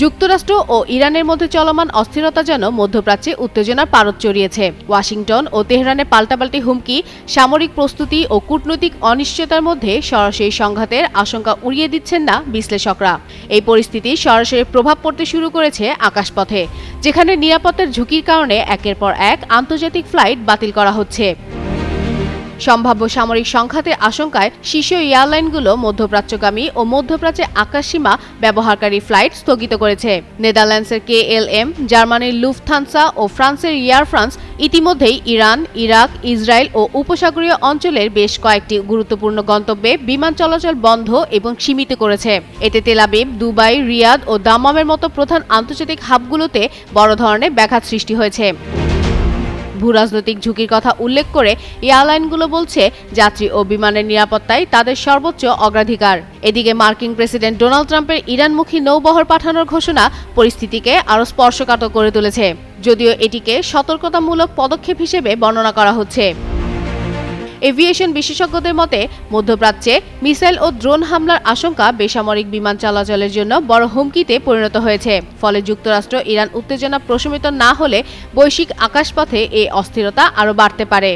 যুক্তরাষ্ট্র ও ইরানের মধ্যে চলমান অস্থিরতা যেন মধ্যপ্রাচ্যে উত্তেজনার পারদ চড়িয়েছে। ওয়াশিংটন ও তেহরানের পাল্টাপাল্টি হুমকি, সামরিক প্রস্তুতি ও কূটনৈতিক অনিশ্চয়তার মধ্যে সরাসরি সংঘাতের আশঙ্কা উড়িয়ে দিচ্ছেন না বিশ্লেষকরা। এই পরিস্থিতি সরাসরি প্রভাব পড়তে শুরু করেছে আকাশপথে, যেখানে নিরাপত্তার ঝুঁকির কারণে একের পর এক আন্তর্জাতিক ফ্লাইট বাতিল করা হচ্ছে। সম্ভাব্য সামরিক সংঘাতের আশঙ্কায় শীর্ষ এয়ারলাইনগুলো মধ্যপ্রাচ্যগামী ও মধ্যপ্রাচ্যে আকাশসীমা ব্যবহারকারী ফ্লাইট স্থগিত করেছে। নেদারল্যান্ডসের KLM, জার্মানির লুফথানসা ও ফ্রান্সের এয়ার ফ্রান্স ইতিমধ্যেই ইরান, ইরাক, ইসরায়েল ও উপসাগরীয় অঞ্চলের বেশ কয়েকটি গুরুত্বপূর্ণ গন্তব্যে বিমান চলাচল বন্ধ এবং সীমিত করেছে। এতে তেল আবিব, দুবাই, রিয়াদ ও দাম্মামের মতো প্রধান আন্তর্জাতিক হাবগুলোতে বড় ধরনের ব্যাঘাত সৃষ্টি হয়েছে। ভূরাজনৈতিক ঝুঁকির কথা উল্লেখ করে এয়ারলাইনগুলো বলছে, যাত্রী ও বিমানের নিরাপত্তাই তাদের সর্বোচ্চ অগ্রাধিকার। এদিকে মার্কিন প্রেসিডেন্ট ডোনাল্ড ট্রাম্পের ইরানমুখী নৌবহর পাঠানোর ঘোষণা পরিস্থিতিকে আরও স্পর্শকাতর করে তুলেছে, যদিও এটিকে সতর্কতামূলক পদক্ষেপ হিসেবে বর্ণনা করা হচ্ছে। এভিয়েশন বিশেষজ্ঞদের মতে, মধ্যপ্রাচ্যে মিসাইল ও ড্রোন হামলার আশঙ্কা বেসামরিক বিমান চলাচলের জন্য বড় হুমকিতে পরিণত হয়েছে। ফলে যুক্তরাষ্ট্র ইরান উত্তেজনা প্রশমিত না হলে বৈশ্বিক আকাশপথে এই অস্থিরতা আরও বাড়তে পারে।